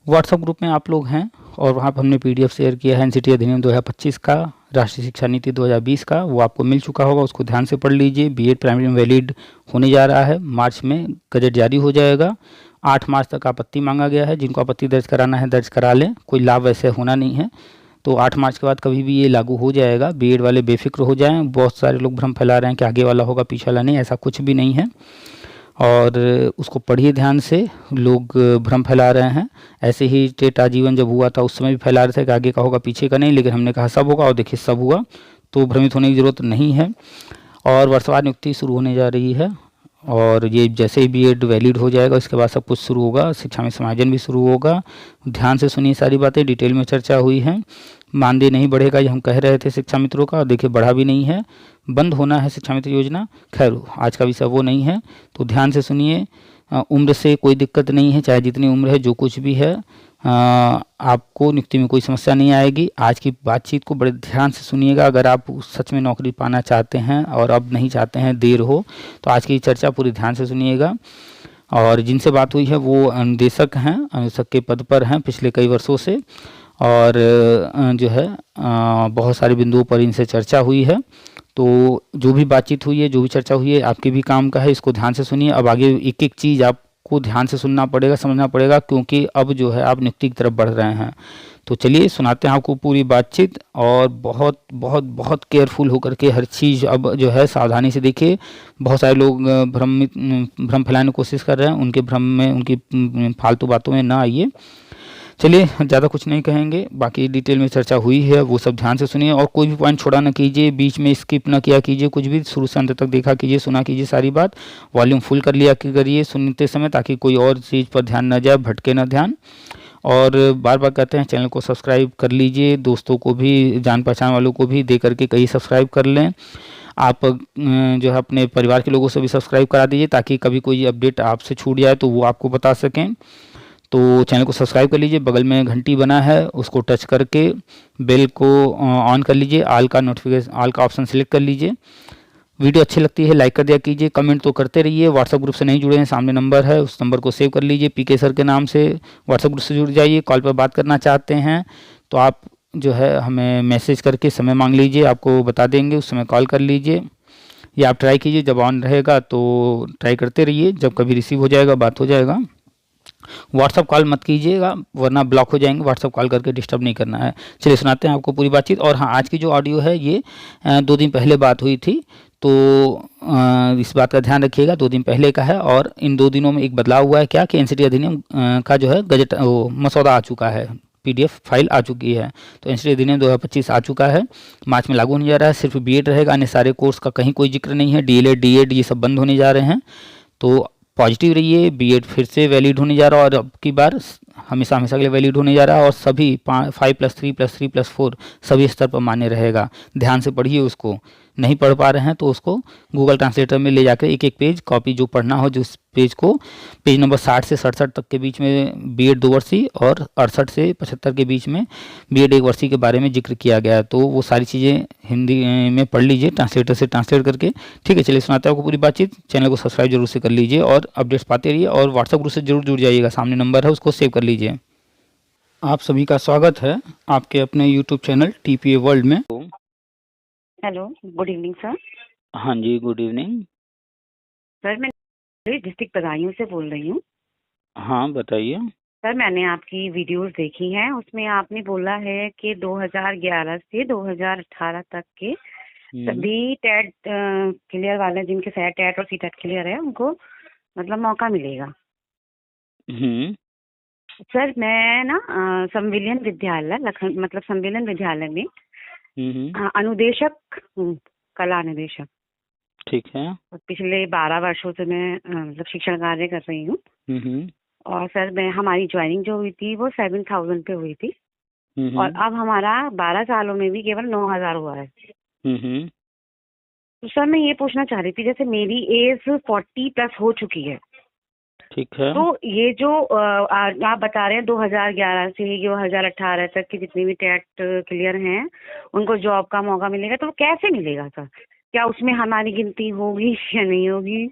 WhatsApp group में आप लोग हैं और वहाँ पर हमने पीडीएफ शेयर किया है एनसीटी अधिनियम 2025 का, राष्ट्रीय शिक्षा नीति 2020 का, वो आपको मिल चुका होगा, उसको ध्यान से पढ़ लीजिए। बीएड प्राइमरी में वैलिड होने जा रहा है, मार्च में गजट जारी हो जाएगा। 8 मार्च तक आपत्ति मांगा गया है, जिनको आपत्ति दर्ज कराना है दर्ज करा लें, कोई लाभ वैसे होना नहीं है। तो 8 मार्च के बाद कभी भी ये लागू हो जाएगा। बीएड वाले बेफिक्र हो जाएं। बहुत सारे लोग भ्रम फैला रहे हैं कि आगे वाला होगा पीछे वाला नहीं, ऐसा कुछ भी नहीं है। और उसको पढ़िए ध्यान से। लोग भ्रम फैला रहे हैं, ऐसे ही टेट आजीवन जब हुआ था उस समय भी फैला रहे थे कि आगे का होगा पीछे का नहीं, लेकिन हमने कहा सब होगा और देखिए सब हुआ। तो भ्रमित होने की ज़रूरत नहीं है। और वर्षवार नियुक्ति शुरू होने जा रही है और ये जैसे ही बीएड वैलिड हो जाएगा इसके बाद सब कुछ शुरू होगा, शिक्षा में समायोजन भी शुरू होगा। ध्यान से सुनिए, सारी बातें डिटेल में चर्चा हुई है। मानदेय नहीं बढ़ेगा ये हम कह रहे थे शिक्षा मित्रों का, देखिए बढ़ा भी नहीं है, बंद होना है शिक्षा मित्र योजना। खैर आज का विषय वो नहीं है, तो ध्यान से सुनिए। उम्र से कोई दिक्कत नहीं है, चाहे जितनी उम्र है जो कुछ भी है, आपको नियुक्ति में कोई समस्या नहीं आएगी। आज की बातचीत को बड़े ध्यान से सुनिएगा। अगर आप सच में नौकरी पाना चाहते हैं और अब नहीं चाहते हैं, देर हो, तो आज की चर्चा पूरी ध्यान से सुनिएगा। और जिनसे बात हुई है वो अनुदेशक हैं, अनुदेशक के पद पर हैं पिछले कई वर्षों से, और जो है बहुत सारे बिंदुओं पर इनसे चर्चा हुई है। तो जो भी बातचीत हुई है, जो भी चर्चा हुई है, आपके भी काम का है, इसको ध्यान से सुनिए। अब आगे एक एक चीज़ आपको ध्यान से सुनना पड़ेगा, समझना पड़ेगा, क्योंकि अब जो है आप नियुक्ति की तरफ बढ़ रहे हैं। तो चलिए सुनाते हैं आपको पूरी बातचीत, और बहुत बहुत बहुत केयरफुल होकर के हर चीज़ अब जो है सावधानी से देखिए। बहुत सारे लोग भ्रम फैलाने की कोशिश कर रहे हैं, उनके भ्रम में, उनकी फालतू बातों में ना आइए। चलिए ज़्यादा कुछ नहीं कहेंगे, बाकी डिटेल में चर्चा हुई है वो सब ध्यान से सुनिए, और कोई भी पॉइंट छोड़ा ना कीजिए, बीच में स्किप ना किया कीजिए, कुछ भी शुरू से अंत तक देखा कीजिए, सुना कीजिए सारी बात। वॉल्यूम फुल कर लिया करिए सुनते समय, ताकि कोई और चीज़ पर ध्यान न जाए, भटके ना ध्यान। और बार बार कहते हैं चैनल को सब्सक्राइब कर लीजिए, दोस्तों को भी, जान पहचान वालों को भी दे करके कहीं सब्सक्राइब कर लें। आप जो है अपने परिवार के लोगों से भी सब्सक्राइब करा दीजिए, ताकि कभी कोई अपडेट आपसे छूट जाए तो वो आपको बता सकें। तो चैनल को सब्सक्राइब कर लीजिए, बगल में घंटी बना है उसको टच करके बेल को ऑन कर लीजिए, ऑल का नोटिफिकेशन, ऑल का ऑप्शन सेलेक्ट कर लीजिए। वीडियो अच्छी लगती है लाइक कर दिया कीजिए, कमेंट तो करते रहिए। व्हाट्सएप ग्रुप से नहीं जुड़े हैं, सामने नंबर है, उस नंबर को सेव कर लीजिए, पीके सर के नाम से व्हाट्सएप ग्रुप से जुड़ जाइए। कॉल पर बात करना चाहते हैं तो आप जो है हमें मैसेज करके समय मांग लीजिए, आपको बता देंगे, उस समय कॉल कर लीजिए, या आप ट्राई कीजिए। जब ऑन रहेगा तो ट्राई करते रहिए, जब कभी रिसीव हो जाएगा बात हो जाएगा। व्हाट्सअप कॉल मत कीजिएगा वरना ब्लॉक हो जाएंगे, व्हाट्सअप कॉल करके डिस्टर्ब नहीं करना है। चलिए सुनाते हैं आपको पूरी बातचीत। और हाँ, आज की जो ऑडियो है ये 2 दिन पहले बात हुई थी, तो इस बात का ध्यान रखिएगा, 2 दिन पहले का है। और इन 2 दिनों में एक बदलाव हुआ है, क्या कि एनसीटी अधिनियम का जो है गजट मसौदा आ चुका है, पीडीएफ फाइल आ चुकी है। तो एनसीटी अधिनियम 2025 आ चुका है, मार्च में लागू होने जा रहा है। सिर्फ बीएड रहेगा, अन्य सारे कोर्स का कहीं कोई जिक्र नहीं है। डीएलएड, डीएड ये सब बंद होने जा रहे हैं। तो पॉजिटिव रहिए, बीएड फिर से वैलिड होने जा रहा है, और अब की बार हमेशा हमेशा के लिए वैलिड होने जा रहा है, और सभी 5+3+3+4 सभी स्तर पर मान्य रहेगा। ध्यान से पढ़िए उसको, नहीं पढ़ पा रहे हैं तो उसको गूगल ट्रांसलेटर में ले जाकर एक एक पेज कॉपी जो पढ़ना हो, जिस पेज को पेज नंबर 60 से 67 तक के बीच में बीएड 2 वर्षीय और 68 से 75 के बीच में बीएड 1 वर्षीय के बारे में जिक्र किया गया है। तो वो सारी चीज़ें हिंदी में पढ़ लीजिए ट्रांसलेटर से ट्रांसलेट करके। ठीक है, चलिए सुनाते हैं आपको पूरी बातचीत। चैनल को सब्सक्राइब जरूर से कर लीजिए और अपडेट्स पाते रहिए, और व्हाट्सएप ग्रुप से जरूर जुड़ जाइएगा, सामने नंबर है उसको सेव कर लीजिए। आप सभी का स्वागत है आपके अपने यूट्यूब चैनल टीपीए वर्ल्ड में। Hello, good evening sir. हाँ जी, गुड इवनिंग। सर मैं डिस्ट्रिक्ट बदायूं से बोल रही हूँ। हाँ बताइए। सर मैंने आपकी वीडियोस देखी हैं, उसमें आपने बोला है कि 2011 से 2018 तक के सभी टेट क्लियर वाले, जिनके सैट टेट और सीटेट क्लियर है, उनको मतलब मौका मिलेगा। सर मैं ना संविलियन विद्यालय मतलब संविलियन विद्यालय में अनुदेशक हूँ, कला अनुदेशक। ठीक है। पिछले 12 वर्षों से मैं मतलब शिक्षण कार्य कर रही हूँ। और सर मैं हमारी ज्वाइनिंग जो हुई थी वो 7000 पे हुई थी, और अब हमारा 12 सालों में भी केवल 9000 हुआ है। तो सर मैं ये पूछना चाह रही थी, जैसे मेरी एज 40+ हो चुकी है, ठीक है, तो ये जो आप बता रहे हैं 2011 से 2018 तक के जितने भी टेट क्लियर हैं उनको जॉब का मौका मिलेगा, तो वो कैसे मिलेगा सर? क्या उसमें हमारी गिनती होगी या नहीं होगी?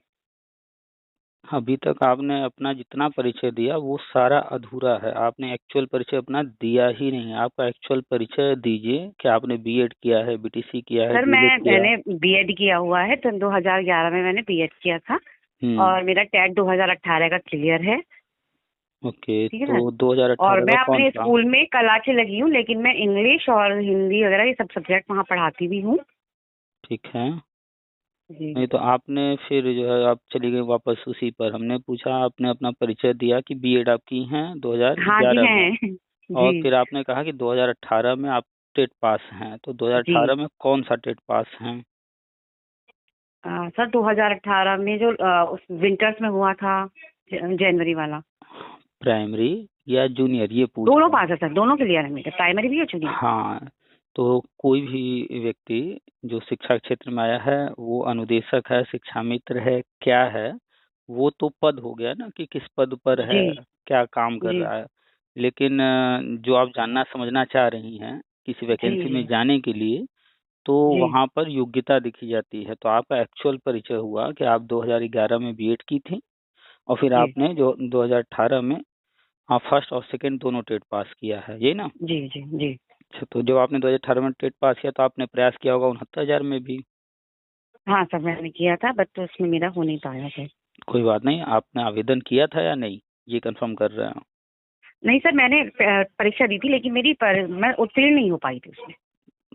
अभी तक आपने अपना जितना परिचय दिया वो सारा अधूरा है। आपने एक्चुअल परिचय अपना दिया ही नहीं। आपका एक्चुअल परिचय दीजिए कि आपने बीएड किया है, बीटीसी किया है, सर डीएलएड किया है। मैंने बीएड किया हुआ है, सन 2011 में मैंने बीएड किया था और मेरा टेट 2018 का क्लियर है। ओके, ठीक है तो सर। और 2018 का मैं कौन अपने सा? स्कूल में कला से लगी हूँ, लेकिन मैं इंग्लिश और हिंदी वगैरह ये सब सब्जेक्ट वहाँ पढ़ाती भी हूँ। ठीक है। जी नहीं तो आपने फिर जो है आप चली गई वापस उसी पर। हमने पूछा, आपने अपना परिचय दिया कि बीएड आप की हैं हाँ जी 2011 में, हैं। और जी फिर आपने कहा कि 2018 में आप टेट पास हैं। तो जी 2018 में कौन सा टेट पास हैं? सर 2018 में जो उस विंटर्स में हुआ था, जनवरी वाला। प्राइमरी या जूनियर ये पूछ दोनों रहे हैं। पास है सर, दोनों क्लियर है मेरे, प्राइमरी भी और जूनियर। हाँ, तो कोई भी व्यक्ति जो शिक्षा क्षेत्र में आया है वो अनुदेशक है, शिक्षा मित्र है, क्या है, वो तो पद हो गया ना कि किस पद पर है, जी क्या काम कर जी रहा है। लेकिन जो आप जानना समझना चाह रही हैं किसी जी वैकेंसी जी में जाने के लिए, तो जी वहाँ पर योग्यता दिखी जाती है। तो आपका एक्चुअल परिचय हुआ कि आप 2011 में बीएड की थी, और फिर जी आपने जो 2018 में हाँ फर्स्ट और सेकंड दोनों टेट पास किया है, यही ना? जी जी जी। अच्छा, तो जब आपने 2018 में टेट पास किया तो आपने प्रयास किया होगा 69,000 में भी। हाँ सर मैंने किया था, बट तो उसमें मेरा हो नहीं पाया सर। कोई बात नहीं, आपने आवेदन किया था या नहीं, ये कंफर्म कर रहे हैं? नहीं सर, मैंने परीक्षा दी थी, लेकिन मैं उत्तीर्ण नहीं हो पाई थी उसमें।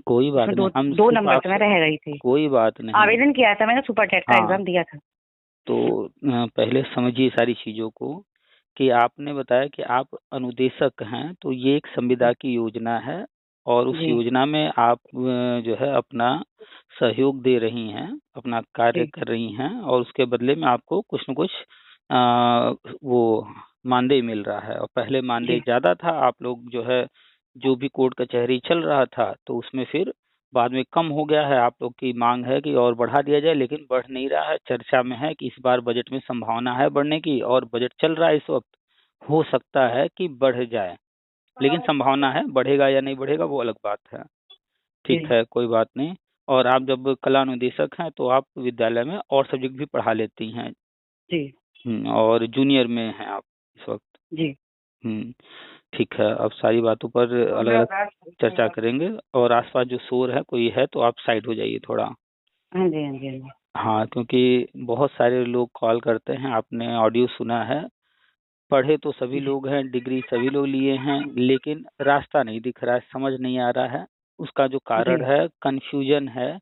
कोई बात उसमें नहीं, दो हम दो सिर्फ नंबर से मैं आपसे, रह गई थी। कोई बात नहीं। आवेदन किया था मैंने, सुपर टेट का हाँ, एग्जाम दिया था। तो पहले समझिए सारी चीज़ों को कि आपने बताया कि आप अनुदेशक हैं, तो ये एक संविदा की योजना है, और उस जी योजना में आप जो है अपना सहयोग दे रही हैं, अपना कार्य जी कर रही हैं, और उसके बदले में आपको कुछ न कुछ वो मानदेय मिल रहा है। और पहले मानदेय जी ज़्यादा था, आप लोग जो है जो भी कोर्ट कचहरी चल रहा था तो उसमें फिर बाद में कम हो गया है। आप लोग की मांग है कि और बढ़ा दिया जाए, लेकिन बढ़ नहीं रहा है। चर्चा में है कि इस बार बजट में संभावना है बढ़ने की, और बजट चल रहा है इस वक्त, हो सकता है कि बढ़ जाए, लेकिन संभावना है। बढ़ेगा या नहीं बढ़ेगा वो अलग बात है। जी ठीक है, कोई बात नहीं। और आप जब कला अनुदेशक हैं तो आप विद्यालय में और सब्जेक्ट भी पढ़ा लेती हैं। जी और जूनियर में हैं आप इस वक्त। जी। हम्म, ठीक है, अब सारी बातों पर अलग अलग चर्चा करेंगे। और आसपास जो शोर है कोई है तो आप साइड हो जाइए थोड़ा। हाँ जी हाँ जी हाँ जी। हाँ, क्योंकि बहुत सारे लोग कॉल करते हैं, आपने ऑडियो सुना है। पढ़े तो सभी जी लोग हैं, डिग्री सभी लोग लिए हैं, लेकिन रास्ता नहीं दिख रहा है, समझ नहीं आ रहा है। उसका जो कारण जी है कंफ्यूजन है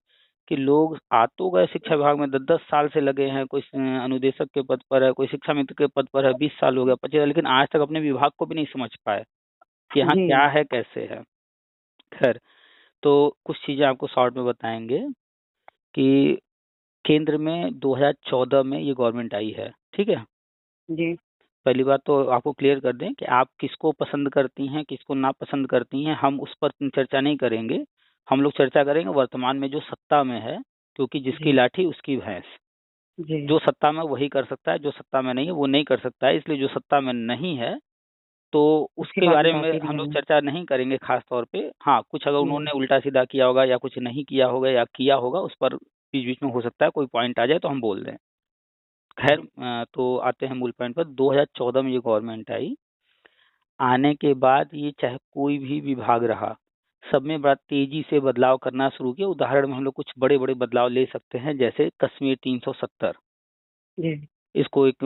कि लोग आ तो गए शिक्षा विभाग में, 10-10 साल से लगे हैं। कोई अनुदेशक के पद पर है, कोई शिक्षा मित्र के पद पर है, 20 साल हो गया, 25, लेकिन आज तक अपने विभाग को भी नहीं समझ पाए कि यहाँ जी क्या है, कैसे है। खैर, तो कुछ चीज़ें आपको शॉर्ट में बताएंगे कि केंद्र में 2014 में ये गवर्नमेंट आई है, ठीक है। जी पहली बात तो आपको क्लियर कर दें कि आप किसको पसंद करती हैं, किसको नापसंद करती हैं, हम उस पर चर्चा नहीं करेंगे। हम लोग चर्चा करेंगे वर्तमान में जो सत्ता में है, क्योंकि जिसकी जी लाठी उसकी भैंस। जी। जो सत्ता में वही कर सकता है, जो सत्ता में नहीं है वो नहीं कर सकता है। इसलिए जो सत्ता में नहीं है तो उसके उसके बाद बारे में बात ही नहीं हम लोग करनी। चर्चा नहीं करेंगे खास तौर पे। हाँ, कुछ अगर जी उन्होंने उल्टा सीधा किया होगा या कुछ नहीं किया होगा या किया होगा, उस पर बीच बीच में हो सकता है कोई पॉइंट आ जाए तो हम बोल दें। खैर, तो आते हैं मूल पॉइंट पर। 2014 में ये गवर्नमेंट आई। आने के बाद ये चाहे कोई भी विभाग रहा, सब में बड़ा तेजी से बदलाव करना शुरू किया। उदाहरण में हम लोग कुछ बड़े बड़े बदलाव ले सकते हैं, जैसे कश्मीर 370, जी इसको एक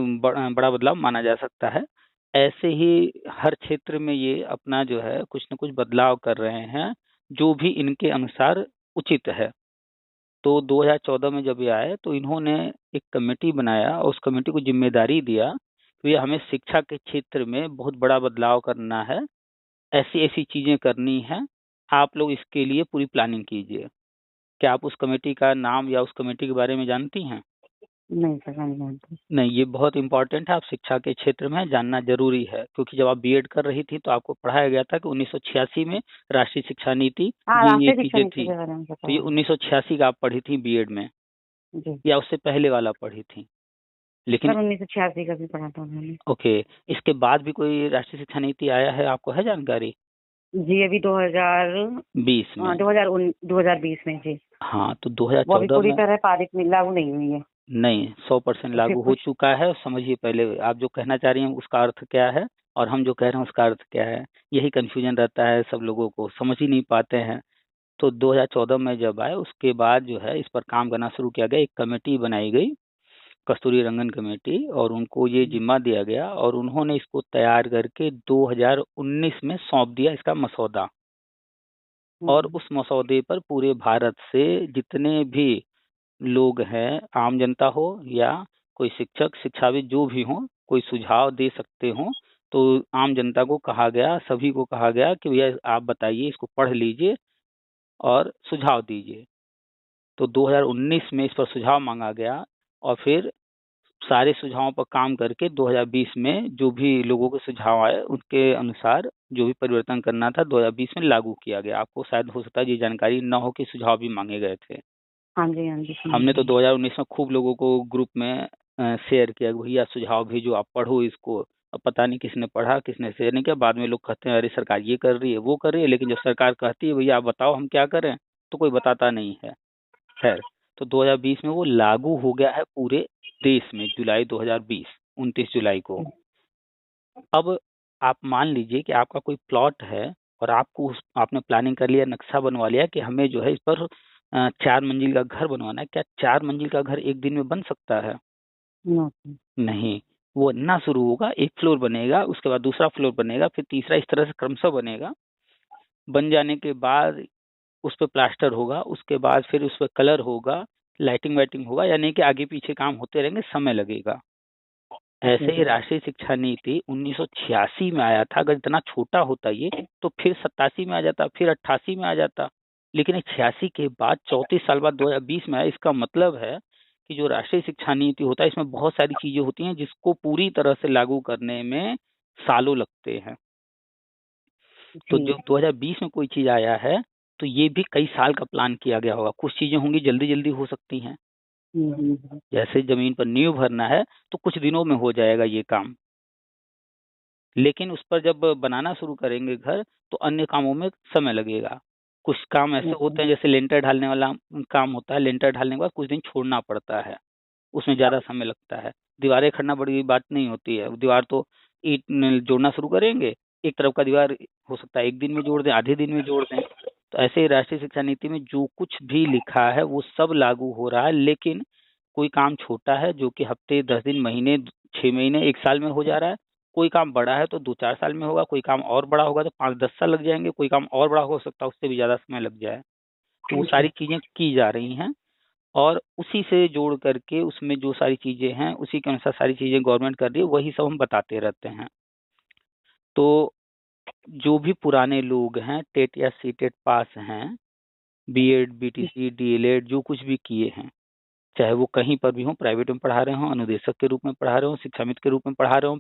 बड़ा बदलाव माना जा सकता है। ऐसे ही हर क्षेत्र में ये अपना जो है कुछ न कुछ बदलाव कर रहे हैं, जो भी इनके अनुसार उचित है। तो 2014 में जब ये आए तो इन्होंने एक कमेटी बनाया, और उस कमेटी को जिम्मेदारी दिया कि ये हमें शिक्षा के क्षेत्र में बहुत बड़ा बदलाव करना है, ऐसी ऐसी चीजें करनी है, आप लोग इसके लिए पूरी प्लानिंग कीजिए। क्या आप उस कमेटी का नाम या उस कमेटी के बारे में जानती हैं? नहीं सर, मैं नहीं जानती। नहीं, ये बहुत इंपॉर्टेंट है, आप शिक्षा के क्षेत्र में जानना जरूरी है, क्योंकि जब आप बीएड कर रही थी तो आपको पढ़ाया गया था कि 1986 में राष्ट्रीय शिक्षा नीति, हाँ, ये राष्ट्रीय शिक्षा चीजें नीति थी। के बारे में पता तो ये है। 1986 का आप पढ़ी थी बीएड में, जी या उससे पहले वाला पढ़ी थी? लेकिन सर, 1986 का भी पढ़ा था मैंने। ओके, इसके बाद भी कोई राष्ट्रीय शिक्षा नीति आया है, आपको है जानकारी? जी अभी 2000 20 में। 2020 में जी। हाँ, तो वो अभी 2014 पूरी में, तरह पारित नहीं, लागू नहीं हुई है। नहीं, 100% तो फिर लागू हो कुछ चुका है। समझिए पहले आप जो कहना चाह रही हैं उसका अर्थ क्या है और हम जो कह रहे हैं उसका अर्थ क्या है। यही कन्फ्यूजन रहता है, सब लोगों को समझ ही नहीं पाते हैं। तो 2014 में जब आए उसके बाद जो है इस पर काम करना शुरू किया गया। एक कमेटी बनाई गई, कस्तूरी रंगन कमेटी, और उनको ये जिम्मा दिया गया और उन्होंने इसको तैयार करके 2019 में सौंप दिया इसका मसौदा। और हम्म, उस मसौदे पर पूरे भारत से जितने भी लोग हैं, आम जनता हो या कोई शिक्षक शिक्षाविद जो भी हो, कोई सुझाव दे सकते हो। तो आम जनता को कहा गया, सभी को कहा गया कि भैया आप बताइए, इसको पढ़ लीजिए और सुझाव दीजिए। तो 2019 में इस पर सुझाव मांगा गया और फिर सारे सुझावों पर काम करके 2020 में जो भी लोगों के सुझाव आए उनके अनुसार जो भी परिवर्तन करना था 2020 में लागू किया गया। आपको शायद हो सकता है ये जानकारी न हो कि सुझाव भी मांगे गए थे। हाँ जी, हाँ जी, समझ हमने तो गई। 2019 में खूब लोगों को ग्रुप में शेयर किया कि भैया सुझाव भेजो, आप पढ़ो इसको। अब पता नहीं किसने पढ़ा किसने शेयर नहीं किया। बाद में लोग कहते हैं अरे सरकार ये कर रही है वो कर रही है, लेकिन जब सरकार कहती है भैया आप बताओ हम क्या करें, तो कोई बताता नहीं है। खैर, तो 2020 में वो लागू हो गया है पूरे देश में, जुलाई 2020, 29 जुलाई को। अब आप मान लीजिए कि आपका कोई प्लॉट है और आपने प्लानिंग कर लिया, नक्शा बनवा लिया कि हमें जो है इस पर 4 मंजिल का घर बनवाना है। क्या 4 मंजिल का घर एक दिन में बन सकता है? नो। नहीं। वो ना शुरू होगा, एक फ्लोर बनेगा, उसके बाद दूसरा फ्लोर बनेगा, फिर तीसरा, इस तरह से क्रमशः बनेगा। बन जाने के बाद उस पे प्लास्टर होगा, उसके बाद फिर उस पे कलर होगा, लाइटिंग वाइटिंग होगा, यानी कि आगे पीछे काम होते रहेंगे, समय लगेगा। जी ऐसे ही राष्ट्रीय शिक्षा नीति 1986 में आया था। अगर इतना छोटा होता ये तो फिर 87 में आ जाता, फिर 88 में आ जाता। लेकिन 86 के बाद 34 साल बाद 2020 में आया। इसका मतलब है कि जो राष्ट्रीय शिक्षा नीति होता है इसमें बहुत सारी चीजें होती हैं जिसको पूरी तरह से लागू करने में सालों लगते हैं। तो जी। जो 2020 में कोई चीज आया है तो ये भी कई साल का प्लान किया गया होगा। कुछ चीजें होंगी जल्दी जल्दी हो सकती हैं, हम्म। जैसे जमीन पर नींव भरना है तो कुछ दिनों में हो जाएगा ये काम। लेकिन उस पर जब बनाना शुरू करेंगे घर तो अन्य कामों में समय लगेगा। कुछ काम ऐसे ओके। होते हैं जैसे लेंटर ढालने वाला काम होता है, लेंटर ढालने के बाद कुछ दिन छोड़ना पड़ता है, उसमें ज़्यादा समय लगता है। दीवारें खड़ना बड़ी बात नहीं होती है। दीवार तो ईंट जोड़ना शुरू करेंगे, एक तरफ का दीवार हो सकता है एक दिन में जोड़ दें, आधे दिन में जोड़ दें। तो ऐसे ही राष्ट्रीय शिक्षा नीति में जो कुछ भी लिखा है वो सब लागू हो रहा है। लेकिन कोई काम छोटा है जो कि हफ्ते 10 दिन, महीने, 6 महीने, एक साल में हो जा रहा है। कोई काम बड़ा है तो 2-4 साल में होगा, कोई काम और बड़ा होगा तो 5-10 साल लग जाएंगे, कोई काम और बड़ा हो सकता है उससे भी ज़्यादा समय लग जाए। तो वो जी। सारी चीज़ें की जा रही हैं और उसी से जोड़ करके उसमें जो सारी चीज़ें हैं उसी के अनुसार सारी चीज़ें गवर्नमेंट कर रही है, वही सब हम बताते रहते हैं। तो जो भी पुराने लोग हैं, टेट या सीटेट पास हैं, बीएड, बीटीसी, डीएलएड जो कुछ भी किए हैं, चाहे वो कहीं पर भी हों, प्राइवेट में पढ़ा रहे हों, अनुदेशक के रूप में पढ़ा रहे हों, शिक्षामित्र के रूप में पढ़ा रहे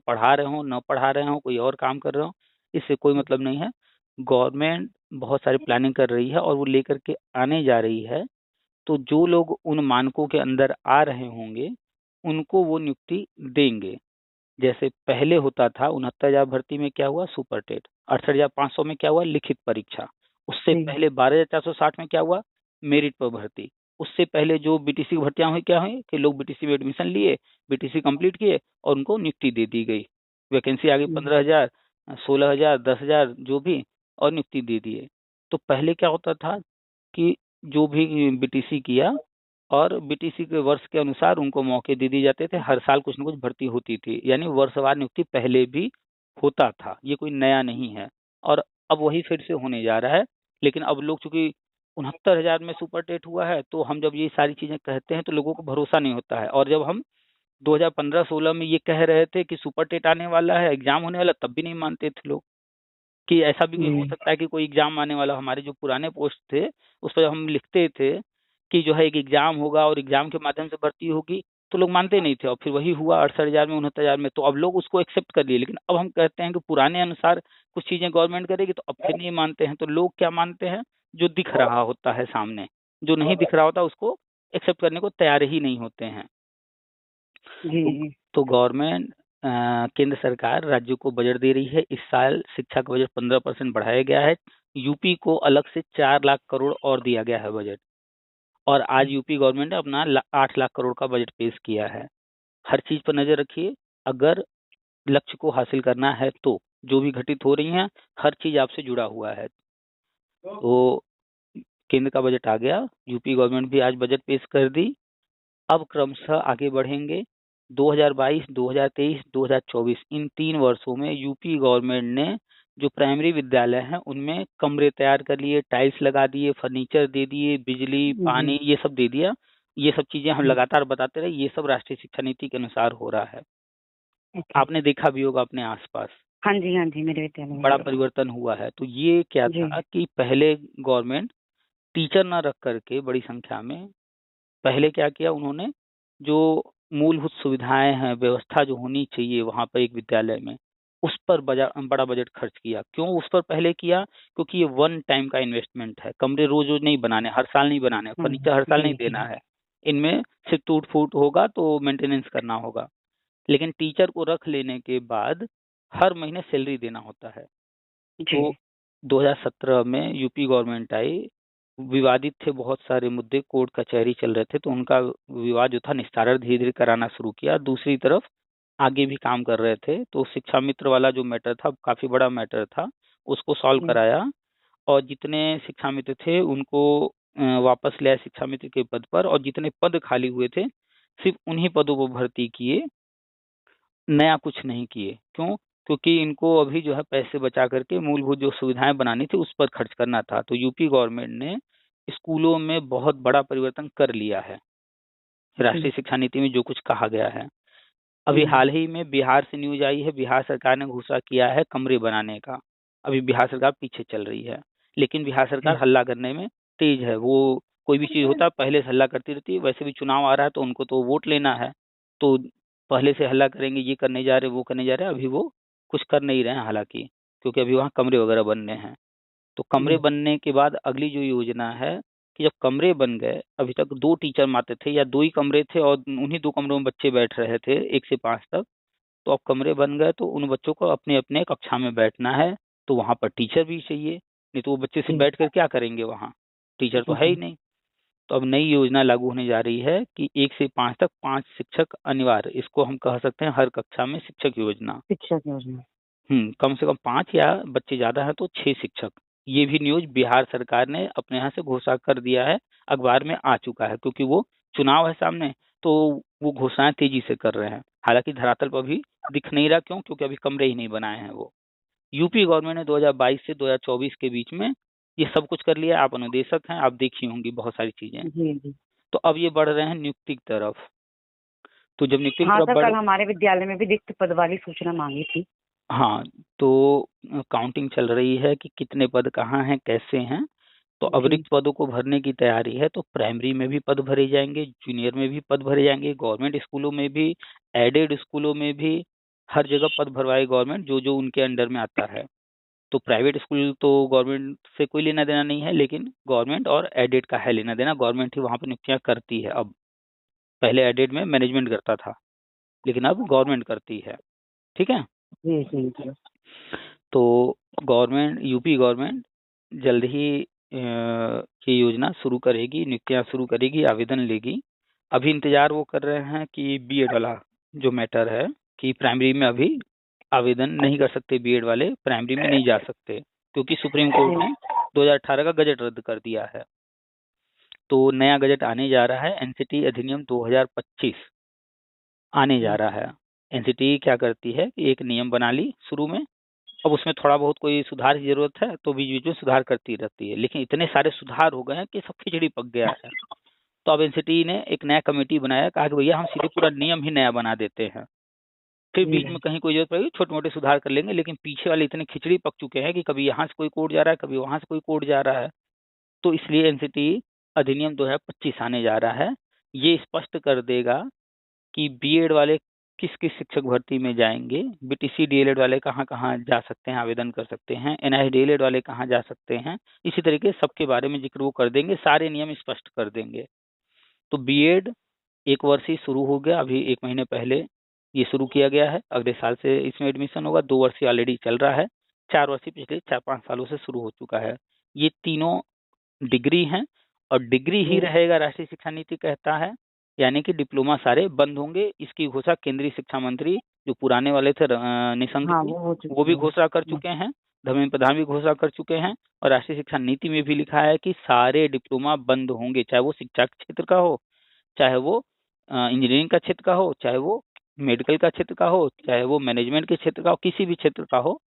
हों, न पढ़ा रहे हों, कोई और काम कर रहे हों, इससे कोई मतलब नहीं है। गवर्नमेंट बहुत सारी प्लानिंग कर रही है और वो लेकर के आने जा रही है। तो जो लोग उन मानकों के अंदर आ रहे होंगे उनको वो नियुक्ति देंगे। जैसे पहले होता था 69,000 भर्ती में क्या हुआ, सुपर टेट। 68,500 में क्या हुआ, लिखित परीक्षा। उससे जी। पहले 12,460 में क्या हुआ, मेरिट पर भर्ती। उससे पहले जो बीटीसी की भर्तियां हुई क्या हुई कि लोग बीटीसी में एडमिशन लिए, बीटीसी कंप्लीट किए और उनको नियुक्ति दे दी गई। वैकेंसी आ गई 15,000, 16,000, 10,000 जो भी, और नियुक्ति दे दिए। तो पहले क्या होता था कि जो भी बीटीसी किया और बीटीसी के वर्ष के अनुसार उनको मौके दे दिए जाते थे। हर साल कुछ न कुछ भर्ती होती थी, यानी वर्षवार नियुक्ति पहले भी होता था, ये कोई नया नहीं है। और अब वही फिर से होने जा रहा है। लेकिन अब लोग चूंकि 69,000 में सुपर टेट हुआ है तो हम जब ये सारी चीजें कहते हैं तो लोगों को भरोसा नहीं होता है। और जब हम 2015-16 में ये कह रहे थे कि सुपर टेट आने वाला है, एग्जाम होने वाला, तब भी नहीं मानते थे लोग कि ऐसा भी कोई हो जी। सकता है कि कोई एग्जाम आने वाला। हमारे जो पुराने पोस्ट थे उस पर हम लिखते थे कि जो है एक एग्जाम होगा और एग्जाम के माध्यम से भर्ती होगी, तो लोग मानते नहीं थे। और फिर वही हुआ 68,000 में, 69,000 में, तो अब लोग उसको एक्सेप्ट कर लिए। लेकिन अब हम कहते हैं कि पुराने अनुसार कुछ चीजें गवर्नमेंट करेगी तो अब फिर नहीं मानते हैं। तो लोग क्या मानते हैं, जो दिख रहा होता है सामने, जो नहीं दिख रहा होता उसको एक्सेप्ट करने को तैयार ही नहीं होते हैं। जी। तो जी। तो गवर्नमेंट, केंद्र सरकार राज्यों को बजट दे रही है। इस साल शिक्षा का बजट 15% बढ़ाया गया है। यूपी को अलग से 4 लाख करोड़ और दिया गया है बजट। और आज यूपी गवर्नमेंट ने अपना 8 लाख करोड़ का बजट पेश किया है। हर चीज पर नजर रखिए, अगर लक्ष्य को हासिल करना है तो जो भी घटित हो रही हैं हर चीज आपसे जुड़ा हुआ है। तो केंद्र का बजट आ गया, यूपी गवर्नमेंट भी आज बजट पेश कर दी। अब क्रमशः आगे बढ़ेंगे। 2022, 2023, 2024 इन 3 वर्षों में यूपी गवर्नमेंट ने जो प्राइमरी विद्यालय हैं उनमें कमरे तैयार कर लिए, टाइल्स लगा दिए, फर्नीचर दे दिए, बिजली, जी। पानी ये सब दे दिया। ये सब चीजें हम जी। लगातार बताते रहे, ये सब राष्ट्रीय शिक्षा नीति के अनुसार हो रहा है। ओके। आपने देखा भी होगा अपने आसपास हाँ जी, हाँ जी, मेरे विद्यालय में बड़ा भी। परिवर्तन हुआ है। तो ये क्या जी। था कि पहले गवर्नमेंट टीचर न रख करके बड़ी संख्या में पहले क्या किया उन्होंने, जो मूलभूत सुविधाएं हैं, व्यवस्था जो होनी चाहिए वहां पर एक विद्यालय में, उस पर बड़ा बजट खर्च किया। क्यों उस पर पहले किया? क्योंकि ये वन टाइम का इन्वेस्टमेंट है। कमरे रोज रोज नहीं बनाने, हर साल नहीं बनाने, फर्नीचर हर साल नहीं जी। देना जी। है। इनमें सिर्फ टूट फूट होगा तो मेंटेनेंस करना होगा। लेकिन टीचर को रख लेने के बाद हर महीने सैलरी देना होता है। जी। तो 2017 में यूपी गवर्नमेंट आई, विवादित थे बहुत सारे मुद्दे, कोर्ट कचहरी चल रहे थे, तो उनका विवाद जो था निस्तारण धीरे धीरे कराना शुरू किया। दूसरी तरफ आगे भी काम कर रहे थे, तो शिक्षा मित्र वाला जो मैटर था काफी बड़ा मैटर था, उसको सॉल्व जी। कराया और जितने शिक्षा मित्र थे उनको वापस ले आए शिक्षा मित्र के पद पर, और जितने पद खाली हुए थे सिर्फ उन्हीं पदों पर भर्ती किए, नया कुछ नहीं किए। क्यों? क्योंकि इनको अभी जो है पैसे बचा करके मूलभूत जो सुविधाएं बनानी थी उस पर खर्च करना था। तो यूपी गवर्नमेंट ने स्कूलों में बहुत बड़ा परिवर्तन कर लिया है, जी। राष्ट्रीय शिक्षा नीति में जो कुछ कहा गया है। अभी जी। हाल ही में बिहार से न्यूज आई है, बिहार सरकार ने घोषणा किया है कमरे बनाने का। अभी बिहार सरकार पीछे चल रही है, लेकिन बिहार सरकार जी। हल्ला करने में तेज है। वो कोई भी चीज होता है पहले से हल्ला करती रहती है। वैसे भी चुनाव आ रहा है तो उनको तो वोट लेना है, तो पहले से हल्ला करेंगे, ये करने जा रहे, वो करने जा रहे। अभी वो कुछ कर नहीं रहे हैं हालांकि, क्योंकि अभी वहाँ कमरे वगैरह बनने हैं। तो कमरे जी। बनने के बाद अगली जो योजना है कि जब कमरे बन गए, अभी तक 2 टीचर आते थे या 2 ही कमरे थे और उन्हीं 2 कमरों में बच्चे बैठ रहे थे 1 से 5 तक। तो अब कमरे बन गए तो उन बच्चों को अपने अपने कक्षा में बैठना है, तो वहां पर टीचर भी चाहिए, नहीं तो वो बच्चे से जी। बैठ कर क्या करेंगे वहां, टीचर तो है ही जी। नहीं। तो अब नई योजना लागू होने जा रही है कि 1 से 5 तक 5 शिक्षक अनिवार्य, इसको हम कह सकते हैं हर कक्षा में शिक्षक योजना। शिक्षक योजना। कम से कम 5 या बच्चे ज्यादा है तो 6 शिक्षक। ये भी न्यूज बिहार सरकार ने अपने यहाँ से घोषणा कर दिया है, अखबार में आ चुका है, क्योंकि वो चुनाव है सामने, तो वो घोषणाएं तेजी से कर रहे हैं। हालांकि धरातल पर भी दिख नहीं रहा। क्यों? क्योंकि अभी कमरे ही नहीं बनाए हैं वो। यूपी गवर्नमेंट ने 2022 से 2024 के बीच में ये सब कुछ कर लिया। आप अनुदेशक हैं, आप देखी होंगी बहुत सारी चीजें। जी। जी। तो अब ये बढ़ रहे हैं नियुक्ति की तरफ। तो जब नियुक्ति की हाँ तरफ सर, बढ़, कल हमारे विद्यालय में भी रिक्त पद वाली सूचना मांगी थी। हाँ, तो काउंटिंग चल रही है कि कितने पद कहाँ हैं, कैसे हैं। तो अब जी। रिक्त पदों को भरने की तैयारी है। तो प्राइमरी में भी पद भरे जाएंगे, जूनियर में भी पद भरे जाएंगे, गवर्नमेंट स्कूलों में भी, एडेड स्कूलों में भी, हर जगह पद भरवाए गवर्नमेंट जो जो उनके अंडर में आता है। तो प्राइवेट स्कूल तो गवर्नमेंट से कोई लेना देना नहीं है, लेकिन गवर्नमेंट और एडेड का है लेना देना। गवर्नमेंट ही वहाँ पर नियुक्तियाँ करती है अब। पहले एडेड में मैनेजमेंट करता था, लेकिन अब गवर्नमेंट करती है। ठीक है। जी। जी। जी। तो गवर्नमेंट, यूपी गवर्नमेंट जल्द ही ये योजना शुरू करेगी, नियुक्तियां शुरू करेगी, आवेदन लेगी। अभी इंतजार वो कर रहे हैं कि बीएड वाला जो मैटर है, कि प्राइमरी में अभी आवेदन नहीं कर सकते, बीएड वाले प्राइमरी में नहीं जा सकते, क्योंकि सुप्रीम कोर्ट ने 2018 का गजट रद्द कर दिया है। तो नया गजट आने जा रहा है, एनसीटी अधिनियम 2025 आने जा जी। रहा है। एनसीटी क्या करती है कि एक नियम बना ली शुरू में, अब उसमें थोड़ा बहुत कोई सुधार की जरूरत है तो बीच बीच में सुधार करती रहती है, लेकिन इतने सारे सुधार हो गए हैं कि सब खिचड़ी पक गया है। तो अब एनसीटी ने एक नया कमेटी बनाया, कहा कि भैया हम सीधे पूरा नियम ही नया बना देते हैं, फिर बीच में कहीं कोई जरूरत पड़ेगी छोटे मोटे सुधार कर लेंगे, लेकिन पीछे वाले इतने खिचड़ी पक चुके हैं कि कभी यहाँ से कोई कोड जा रहा है, कभी वहां से कोई कोड जा रहा है। तो इसलिए एनसीटी अधिनियम 2025 आने जा रहा है। ये स्पष्ट कर देगा कि बीएड वाले किस किस शिक्षक भर्ती में जाएंगे, बीटीसी डीएलएड वाले कहाँ कहाँ जा सकते हैं, आवेदन कर सकते हैं, एनआईएस डीएलएड वाले कहाँ जा सकते हैं। इसी तरीके सबके बारे में जिक्र वो कर देंगे, सारे नियम स्पष्ट कर देंगे। तो बीएड 1 वर्ष ही शुरू हो गया, अभी 1 महीने पहले ये शुरू किया गया है। अगले साल से इसमें एडमिशन होगा। 2 वर्ष ऑलरेडी चल रहा है, 4 वर्ष पिछले 4-5 सालों से शुरू हो चुका है। ये तीनों डिग्री हैं और डिग्री ही रहेगा, राष्ट्रीय शिक्षा नीति कहता है। यानी कि डिप्लोमा सारे बंद होंगे। इसकी घोषणा केंद्रीय शिक्षा मंत्री जो पुराने वाले थे निशंक हाँ, जी, वो हो वो भी चुकी है। घोषणा कर चुके हैं, धर्मेंद्र प्रधान भी घोषणा कर चुके हैं। और राष्ट्रीय शिक्षा नीति में भी लिखा है कि सारे डिप्लोमा बंद होंगे, चाहे वो शिक्षा के क्षेत्र का हो, चाहे वो इंजीनियरिंग का क्षेत्र का हो, चाहे वो मेडिकल का क्षेत्र का हो, चाहे वो मैनेजमेंट के क्षेत्र का हो, किसी भी क्षेत्र का हो,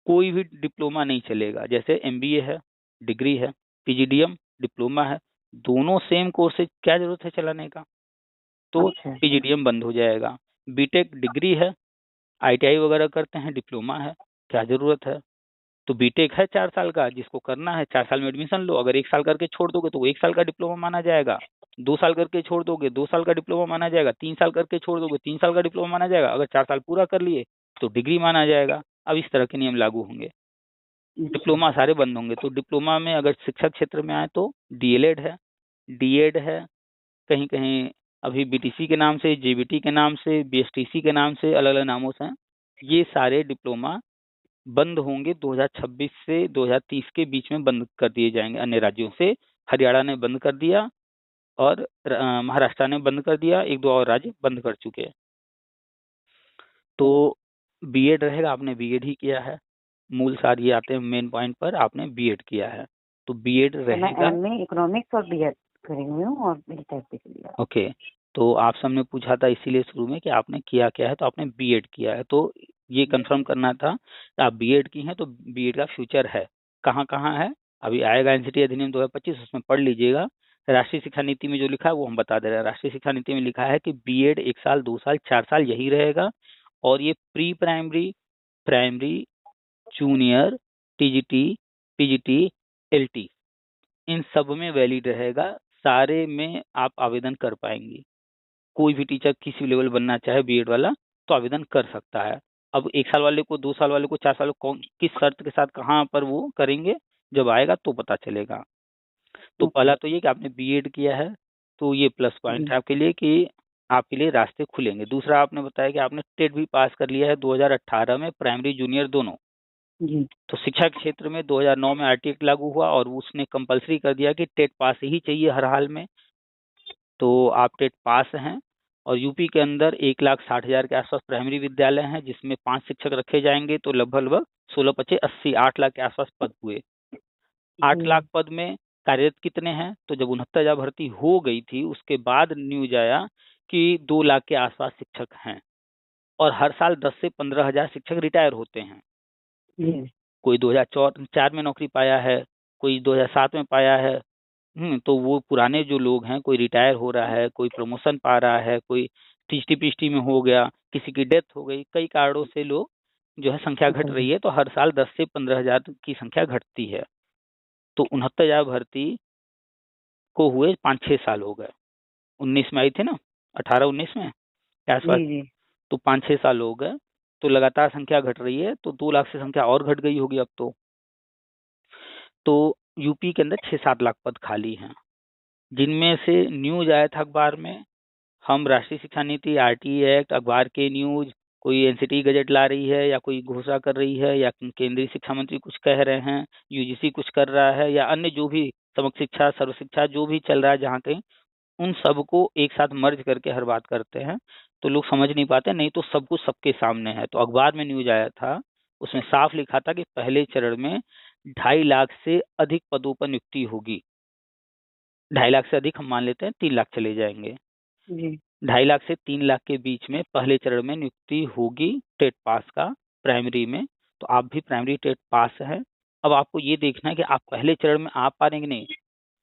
कोई भी डिप्लोमा नहीं चलेगा। जैसे एमबीए है, डिग्री है, पीजीडीएम डिप्लोमा है, दोनों सेम कोर्स है, क्या जरूरत है चलाने का? तो अच्छा। पीजीडीएम बंद हो जाएगा। बीटेक डिग्री है, आईटीआई वगैरह करते हैं, डिप्लोमा है, क्या जरूरत है? तो बीटेक है 4 साल का, जिसको करना है 4 साल में एडमिशन लो। अगर 1 साल करके छोड़ दोगे तो वो 1 साल का डिप्लोमा माना जाएगा। 2 साल करके छोड़ दोगे 2 साल का डिप्लोमा माना जाएगा। 3 साल करके छोड़ दोगे 3 साल का डिप्लोमा माना जाएगा। अगर 4 साल पूरा कर लिए तो डिग्री माना जाएगा। अब इस तरह के नियम लागू होंगे। डिप्लोमा सारे बंद होंगे। तो डिप्लोमा में अगर शिक्षा क्षेत्र में आए तो डीएलएड है, डीएड है, कहीं कहीं अभी बीटीसी के नाम से, जेबीटी के नाम से, बीएसटीसी के नाम से अलग अलग नामों से हैं। ये सारे डिप्लोमा बंद होंगे 2026 से 2030 के बीच में बंद कर दिए जाएंगे अन्य राज्यों से। हरियाणा ने बंद कर दिया और महाराष्ट्र ने बंद कर दिया, 1-2 और राज्य बंद कर चुके हैं। तो बीएड रहेगा, आपने बीएड ही किया है, मूल सार ये आते हैं मेन पॉइंट पर, आपने बीएड किया है तो बीएड तो मैं रहेगा। एमए इकोनॉमिक्स और बीएड करी हुई हूँ और मेरी टेस्ट भी क्लियर है। ओके, तो आप सबने पूछा था इसीलिए शुरू में कि आपने किया क्या है, तो आपने बीएड किया है, तो ये कंफर्म करना था कि आप बीएड की हैं। तो बीएड का फ्यूचर है, कहाँ कहाँ है, अभी आएगा एनसीटी अधिनियम 2025, उसमें पढ़ लीजिएगा। राष्ट्रीय शिक्षा नीति में जो लिखा है वो हम बता दे रहे हैं। राष्ट्रीय शिक्षा नीति में लिखा है कि बीएड 1 साल, 2 साल, 4 साल यही रहेगा। और ये pre primary, primary, junior, TGT, PGT, LT, इन सब में वैलिड रहेगा। सारे में आप आवेदन कर पाएंगी। कोई भी टीचर किसी लेवल बनना चाहे बीएड वाला तो आवेदन कर सकता है। अब 1 साल वाले को, 2 साल वाले को, 4 साल को कौन किस शर्त के साथ कहाँ पर वो करेंगे, जब आएगा तो पता चलेगा। तो पहला तो ये कि आपने बीएड किया है, तो ये प्लस पॉइंट है आपके लिए कि आपके लिए रास्ते खुलेंगे। दूसरा, आपने बताया कि आपने टेट भी पास कर लिया है 2018 में, प्राइमरी जूनियर दोनों। जी। तो शिक्षा के क्षेत्र में 2009 में आरटी एक्ट लागू हुआ और उसने कंपलसरी कर दिया कि टेट पास ही चाहिए हर हाल में। तो आप टेट पास हैं। और यूपी के अंदर 1,60,000 के आसपास प्राइमरी विद्यालय हैं, जिसमें 5 शिक्षक रखे जाएंगे, तो लगभग 16-25-80, 8 लाख के आसपास पद हुए। 8 लाख पद में कार्यरत कितने हैं? तो जब 69,000 भर्ती हो गई थी उसके बाद न्यूज आया कि 2 लाख के आसपास शिक्षक हैं। और हर साल 10 से 15,000 शिक्षक रिटायर होते हैं। जी। कोई 2004 में नौकरी पाया है, कोई 2007 में पाया है। तो वो पुराने जो लोग हैं, कोई रिटायर हो रहा है, कोई प्रमोशन पा रहा है, कोई टीचटी पीएचडी में हो गया, किसी की डेथ हो गई, कई कारणों से लोग जो है संख्या घट रही है। तो हर साल 10 से 15,000 की संख्या घटती है। तो 69,000 भर्ती को हुए 5-6 साल हो गए। 19 में आई थी ना, 18-19 में के आसपास। जी। जी। तो 5-6 साल हो गए। तो लगातार संख्या घट रही है, तो 2 लाख से संख्या और घट गई होगी अब तो यूपी के अंदर 6-7 लाख पद खाली हैं, जिनमें से न्यूज आया था अखबार में। हम राष्ट्रीय शिक्षा नीति, आरटी एक्ट, अखबार के न्यूज, कोई एनसीटी गजट ला रही है या कोई घोषणा कर रही है या केंद्रीय शिक्षा मंत्री कुछ कह रहे हैं, यूजीसी कुछ कर रहा है, या अन्य जो भी समग्र शिक्षा, सर्व शिक्षा जो भी चल रहा है जहाँ कहीं, उन सबको एक साथ मर्ज करके हर बात करते हैं तो लोग समझ नहीं पाते। नहीं तो सब कुछ सबके सामने है। तो अखबार में न्यूज आया था, उसमें साफ लिखा था कि पहले चरण में 2.5 लाख से अधिक पदों पर नियुक्ति होगी। 2.5 लाख से अधिक हम मान लेते हैं 3 लाख चले जाएंगे। जी। 2.5 लाख से 3 लाख के बीच में पहले चरण में नियुक्ति होगी टेट पास का, प्राइमरी में। तो आप भी प्राइमरी टेट पास है। अब आपको ये देखना है कि आप पहले चरण में आ पा रहे कि नहीं।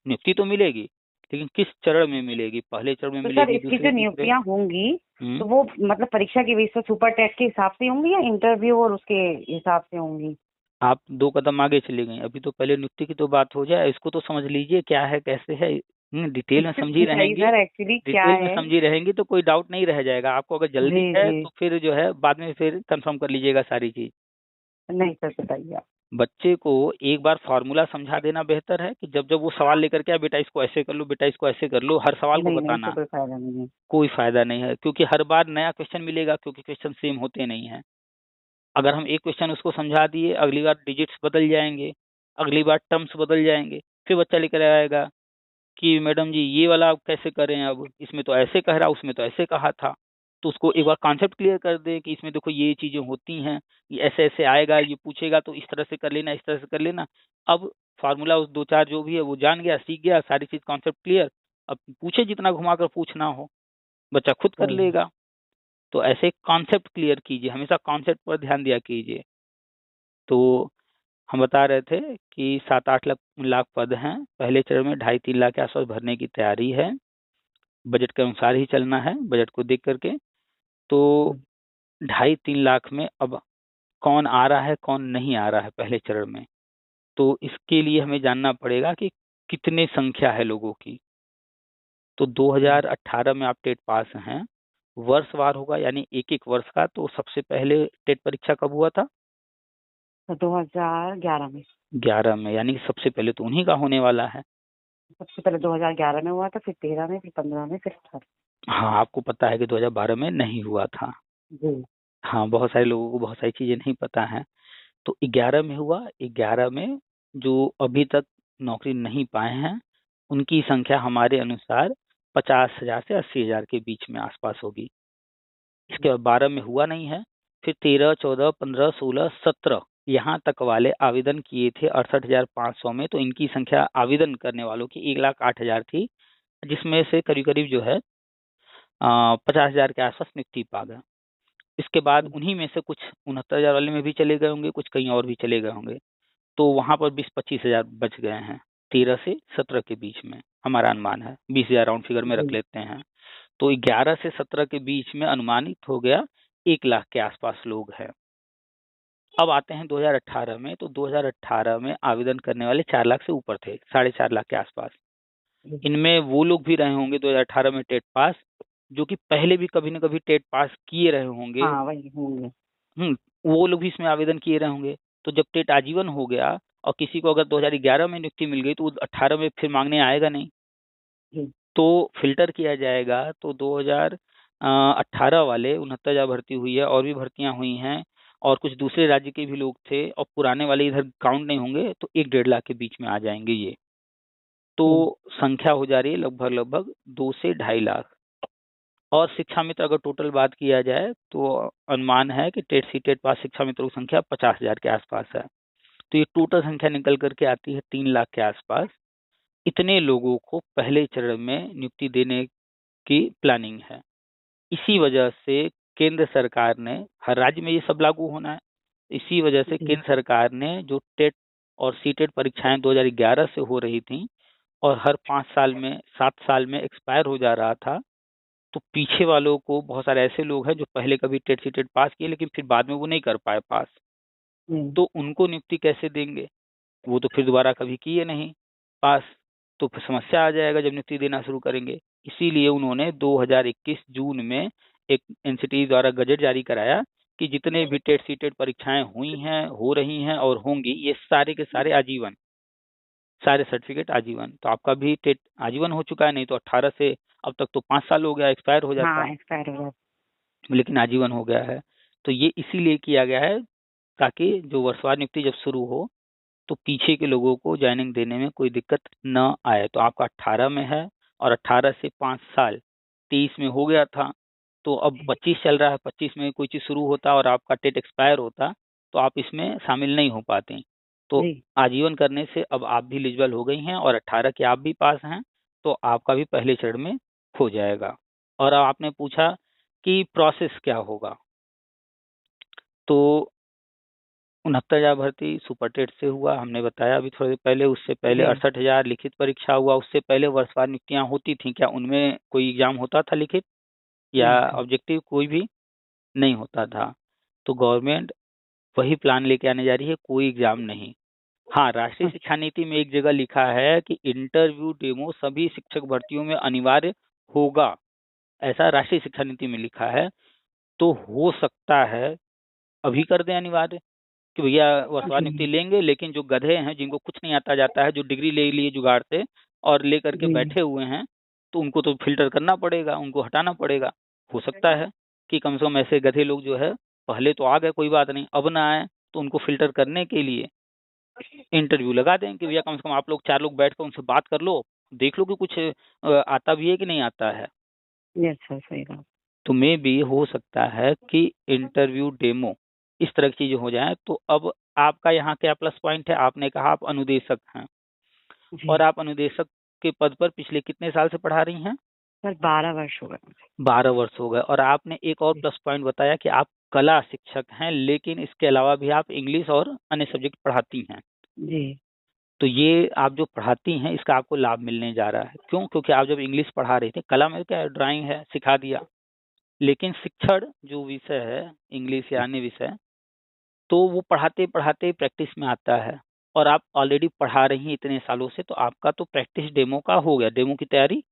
नियुक्ति तो मिलेगी, लेकिन किस चरण में मिलेगी, पहले चरण में तो सर मिलेगी, इसकी दूसरे, जो तीसरे। नियुक्तियां होंगी तो हम्म, वो मतलब परीक्षा की बेस पर सुपर टेस्ट के हिसाब से होंगी या इंटरव्यू और उसके हिसाब से होंगी? आप 2 कदम आगे चली गई। अभी तो पहले नियुक्ति की तो बात हो जाए, इसको तो समझ लीजिए क्या है कैसे है। डिटेल में समझी नहीं रहेंगी, सर, एक्चुअली क्या डिटेल में है। समझी रहेंगी तो कोई डाउट नहीं रह जाएगा आपको। अगर जी। जल्दी है जी। तो फिर जो है बाद में फिर कंफर्म कर लीजिएगा सारी चीज। नहीं सर, बताइए आप। बच्चे को एक बार फॉर्मूला समझा देना बेहतर है कि जब जब वो सवाल लेकर के आए, बेटा इसको ऐसे कर लो, बेटा इसको ऐसे कर लो, हर सवाल को नहीं नहीं, इससे बताना। कोई फायदा नहीं है। कोई फायदा नहीं है, क्योंकि हर बार नया क्वेश्चन मिलेगा, क्योंकि क्वेश्चन सेम होते नहीं है। अगर हम एक क्वेश्चन उसको समझा दिए, अगली बार डिजिट्स बदल जाएंगे, अगली बार टर्म्स बदल जाएंगे, फिर बच्चा लेकर आएगा कि मैडम जी ये वाला आप कैसे करें, अब इसमें तो ऐसे कह रहा, उसमें तो ऐसे कहा था। तो उसको एक बार कॉन्सेप्ट क्लियर कर दे कि इसमें देखो ये चीजें होती हैं, ये ऐसे ऐसे आएगा, ये पूछेगा तो इस तरह से कर लेना, इस तरह से कर लेना। अब फार्मूला उस दो चार जो भी है वो जान गया, सीख गया, सारी चीज कॉन्सेप्ट क्लियर। अब पूछे जितना घुमा कर पूछना हो, बच्चा खुद कर सही है। लेगा। तो ऐसे कॉन्सेप्ट क्लियर कीजिए, हमेशा कॉन्सेप्ट पर ध्यान दिया कीजिए। तो हम बता रहे थे कि 7-8 लाख पद हैं, पहले चरण में 2.5-3 लाख के आसपास भरने की तैयारी है। बजट के अनुसार ही चलना है, बजट को देख करके। तो 2.5-3 लाख में अब कौन आ रहा है कौन नहीं आ रहा है पहले चरण में, तो इसके लिए हमें जानना पड़ेगा कि कितने संख्या है लोगों की। तो 2018 में आप टेट पास हैं, वर्षवार होगा यानी एक एक वर्ष का। तो सबसे पहले टेट परीक्षा कब हुआ था? तो 2011 में। 11 में, यानी कि सबसे पहले तो उन्हीं का होने वाला है। सबसे पहले 2011 में हुआ था, फिर 13 में, फिर 15 में, फिर 18। हाँ, आपको पता है कि 2012 में नहीं हुआ था। जी। हाँ, बहुत सारे लोगों को बहुत सारी चीजें नहीं पता है। तो 11 में हुआ। 11 में जो अभी तक नौकरी नहीं पाए हैं उनकी संख्या हमारे अनुसार 50,000 से 80,000 के बीच में आसपास होगी। इसके बाद 12 में हुआ नहीं है। फिर 13, 14, 15, 16, 17 यहाँ तक वाले आवेदन किए थे 68,500 में। तो इनकी संख्या आवेदन करने वालों की 1,08,000 थी, जिसमें से करीब करीब जो है 50,000 के आसपास नियुक्ति पा गए। इसके बाद उन्हीं में से कुछ 69,000 वाले में भी चले गए होंगे, कुछ कहीं और भी चले गए होंगे। तो वहां पर 20-25,000 बच गए हैं 13 से 17 के बीच में, हमारा अनुमान है। 20,000 राउंड फिगर में रख जी। लेते हैं। तो 11 से 17 के बीच में अनुमानित हो गया 1 लाख के आसपास लोग हैं। अब आते हैं 2018 में। तो 2018 में आवेदन करने वाले 4 लाख से ऊपर थे, 4.5 लाख के आसपास। जी। इनमें वो लोग भी रहे होंगे 2018 में टेट पास, जो कि पहले भी कभी न कभी टेट पास किए रहे होंगे। हाँ, वही होंगे। हम्म, वो लोग भी इसमें आवेदन किए रहे होंगे। तो जब टेट आजीवन हो गया और किसी को अगर 2011 में नियुक्ति मिल गई तो वो 18 में फिर मांगने आएगा नहीं। जी। तो फिल्टर किया जाएगा। तो 2018 वाले 69,000 भर्ती हुई है, और भी भर्तियां हुई हैं, और कुछ दूसरे राज्य के भी लोग थे, और पुराने वाले इधर काउंट नहीं होंगे, तो 1-1.5 लाख के बीच में आ जाएंगे ये। तो जी। संख्या हो जा रही है लगभग लगभग 2 से 2.5 लाख। और शिक्षा मित्र अगर टोटल बात किया जाए तो अनुमान है कि टेट सी टेट पास शिक्षा मित्रों की संख्या 50,000 के आसपास है। तो ये टोटल संख्या निकल करके आती है 3 लाख के आसपास। इतने लोगों को पहले चरण में नियुक्ति देने की प्लानिंग है। इसी वजह से केंद्र सरकार ने, हर राज्य में ये सब लागू होना है, इसी वजह से जी। केंद्र सरकार ने जो टेट और सी टेट परीक्षाएं 2011 से हो रही थी और हर 5 साल में 7 साल में एक्सपायर हो जा रहा था, तो पीछे वालों को बहुत सारे ऐसे लोग हैं जो पहले कभी टेट सी टेट पास किए लेकिन फिर बाद में वो नहीं कर पाए पास। जी। तो उनको नियुक्ति कैसे देंगे? वो तो फिर दोबारा कभी किए नहीं पास, तो फिर समस्या आ जाएगा जब नियुक्ति देना शुरू करेंगे। इसीलिए उन्होंने 2021 जून में एक एनसीटी द्वारा गजट जारी कराया कि जितने भी टेट सी टेट परीक्षाएं हुई हैं, हो रही हैं और होंगी, ये सारे के सारे आजीवन, सारे सर्टिफिकेट आजीवन। तो आपका भी टेट आजीवन हो चुका है, नहीं तो 18 से अब तक तो 5 साल हो गया, एक्सपायर हो जाता, हाँ, एक्सपायर हो जाता। लेकिन आजीवन हो गया है। तो ये इसीलिए किया गया है ताकि जो वर्षवार नियुक्ति जब शुरू हो तो पीछे के लोगों को ज्वाइनिंग देने में कोई दिक्कत न आए। तो आपका 18 में है और 18 से 5 साल 23 में हो गया था, तो अब 25 चल रहा है, 25 में कोई चीज़ शुरू होता और आपका टेट एक्सपायर होता तो आप इसमें शामिल नहीं हो पाते। तो जी। आजीवन करने से अब आप भी एलिजिबल हो गई हैं और 18 के आप भी पास हैं, तो आपका भी पहले चरण में हो जाएगा। और अब आपने पूछा कि प्रोसेस क्या होगा, तो 69,000 भर्ती सुपर टेट से हुआ, हमने बताया अभी थोड़ी देर पहले। उससे पहले जी। 68,000 लिखित परीक्षा हुआ। उससे पहले वर्षवार नियुक्तियां होती थी, क्या उनमें कोई एग्जाम होता था लिखित या नहीं था। ऑब्जेक्टिव? कोई भी नहीं होता था। तो गवर्नमेंट वही प्लान लेके आने जा रही है, कोई एग्जाम नहीं। हाँ, राष्ट्रीय शिक्षा नीति में एक जगह लिखा है कि इंटरव्यू डेमो सभी शिक्षक भर्तियों में अनिवार्य होगा, ऐसा राष्ट्रीय शिक्षा नीति में लिखा है। तो हो सकता है अभी कर दें अनिवार्य कि भैया वर्षवार नियुक्ति जी। लेंगे, लेकिन जो गधे हैं जिनको कुछ नहीं आता जाता है, जो डिग्री ले लिए जुगाड़ से और ले करके जी। बैठे हुए हैं, तो उनको तो फिल्टर करना पड़ेगा, उनको हटाना पड़ेगा। हो सकता है कि कम से कम ऐसे गधे लोग जो है पहले तो आ गए, कोई बात नहीं, अब ना आए, तो उनको फिल्टर करने के लिए इंटरव्यू लगा दें कि भैया कम से कम आप लोग 4 लोग बैठ कर उनसे बात कर लो, देख लो कि कुछ आता भी है कि नहीं आता है। यस सर, सही बात। तो मे भी हो सकता है कि इंटरव्यू डेमो इस तरह की चीजें हो जाए। तो अब आपका यहाँ क्या प्लस पॉइंट है, आपने कहा आप अनुदेशक हैं, जी और आप अनुदेशक के पद पर पिछले कितने साल से पढ़ा रही हैं? सर, 12 वर्ष हो गए मुझे। 12 वर्ष हो गए। और आपने एक और जी प्लस पॉइंट बताया कि आप कला शिक्षक हैं, लेकिन इसके अलावा भी आप इंग्लिश और अन्य सब्जेक्ट पढ़ाती हैं। जी तो ये आप जो पढ़ाती हैं इसका आपको लाभ मिलने जा रहा है। क्यों? क्योंकि आप जब इंग्लिश पढ़ा रही थी, कला में क्या ड्राइंग है, सिखा दिया, लेकिन शिक्षण जो विषय है, इंग्लिश या अन्य विषय, तो वो पढ़ाते पढ़ाते प्रैक्टिस में आता है। और आप ऑलरेडी पढ़ा रही हैं इतने सालों से, तो आपका तो प्रैक्टिस डेमो का हो गया, डेमो की तैयारी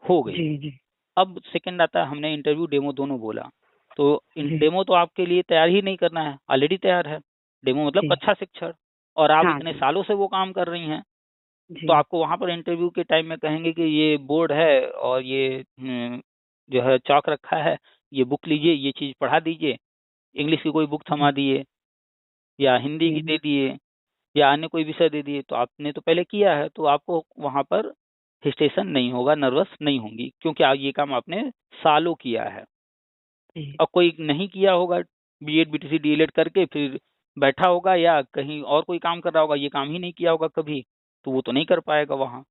हो गई। जी जी अब सेकंड आता है, हमने इंटरव्यू डेमो दोनों बोला, तो जी डेमो तो आपके लिए तैयार ही नहीं करना है, ऑलरेडी तैयार है। डेमो मतलब जी। कक्षा शिक्षण, और आप हाँ इतने जी सालों से वो काम कर रही हैं। जी तो आपको वहां पर इंटरव्यू के टाइम में कहेंगे कि ये बोर्ड है और ये जो है चौक रखा है, ये बुक लीजिए, ये चीज पढ़ा दीजिए, इंग्लिश की कोई बुक थमा जी दिए या हिंदी की जी दे दिए या अन्य कोई विषय दे दिए। तो आपने तो पहले किया है, तो आपको वहां पर हिस्टेशन नहीं होगा, नर्वस नहीं होंगी, क्योंकि ये काम आपने सालों किया है। जी। और कोई नहीं किया होगा, बीएड बीटीसी डीएलएड करके फिर बैठा होगा या कहीं और कोई काम कर रहा होगा, ये काम ही नहीं किया होगा कभी, तो वो तो नहीं कर पाएगा वहाँ।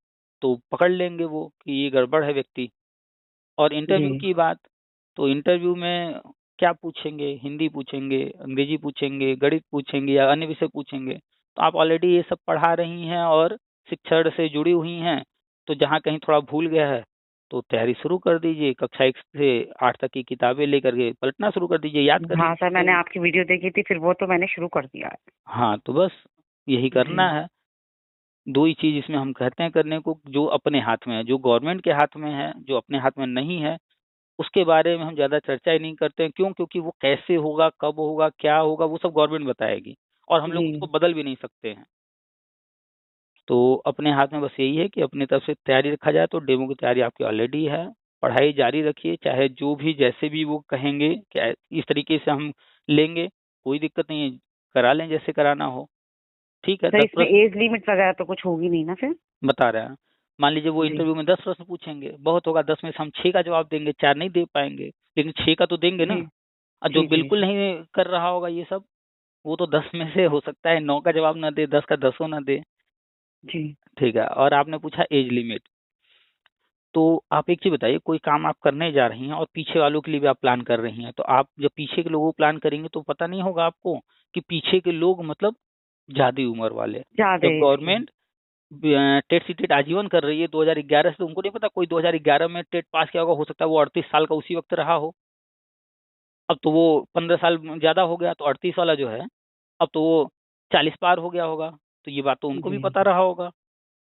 तो पकड़ लेंगे वो कि ये गड़बड़ है व्यक्ति। और इंटरव्यू जी की बात, तो इंटरव्यू में क्या पूछेंगे? हिंदी पूछेंगे, अंग्रेजी पूछेंगे, गणित पूछेंगे या अन्य विषय पूछेंगे। तो आप ऑलरेडी ये सब पढ़ा रही हैं और शिक्षण से जुड़ी हुई हैं, तो जहाँ कहीं थोड़ा भूल गया है तो तैयारी शुरू कर दीजिए, कक्षा 1 से 8 तक की किताबें लेकर के पलटना शुरू कर दीजिए, याद कर हाँ सर, लीजिए मैंने सही। आपकी वीडियो देखी थी, फिर वो तो मैंने शुरू कर दिया है। हाँ, तो बस यही जी करना है। दो ही चीज इसमें हम कहते हैं करने को, जो अपने हाथ में है, जो गवर्नमेंट के हाथ में है, जो अपने हाथ में नहीं है, उसके बारे में हम ज़्यादा चर्चा ही नहीं करते हैं। क्यों? क्योंकि वो कैसे होगा, कब होगा, क्या होगा, वो सब गवर्नमेंट बताएगी, और हम लोग उसको जी बदल भी नहीं सकते हैं। तो अपने हाथ में बस यही है कि अपनी तरफ से तैयारी रखा जाए। तो डेमो की तैयारी आपकी ऑलरेडी है, पढ़ाई जारी रखिए, चाहे जो भी जैसे भी वो कहेंगे कि इस तरीके से हम लेंगे, कोई दिक्कत नहीं है, करा लें जैसे कराना हो। ठीक है, सर, 10 इसमें प्रश्न एज लिमिट वगैरह तो कुछ होगी नहीं ना फिर? बता रहे हैं। मान लीजिए वो जी इंटरव्यू में 10 प्रश्न पूछेंगे, बहुत होगा 10 में से हम 6 का जवाब देंगे, 4 नहीं दे पाएंगे, लेकिन 6 का तो देंगे जी ना। और जो जी जी बिल्कुल जी नहीं कर रहा होगा ये सब, वो तो 10 में से हो सकता है 9 का जवाब ना दे, 10 का 10 ना दे। जी ठीक है, और आपने पूछा एज लिमिट। तो आप एक चीज बताइए, कोई काम आप करने जा रही हैं और पीछे वालों के लिए भी आप प्लान कर रही हैं, तो आप जब पीछे के लोगों को प्लान करेंगे तो पता नहीं होगा आपको कि पीछे के लोग मतलब ज्यादा उम्र वाले। ज्यादा जब एज के। गवर्नमेंट टेट सीटेट आजीवन कर रही है 2011 से, तो उनको नहीं पता कोई 2011 में टेट पास किया होगा, हो सकता है वो 38 साल का उसी वक्त रहा हो। अब तो वो 15 साल ज्यादा हो गया, तो 38 वाला जो है अब तो वो 40 पार हो गया होगा। तो ये बात तो उनको भी जी पता रहा होगा,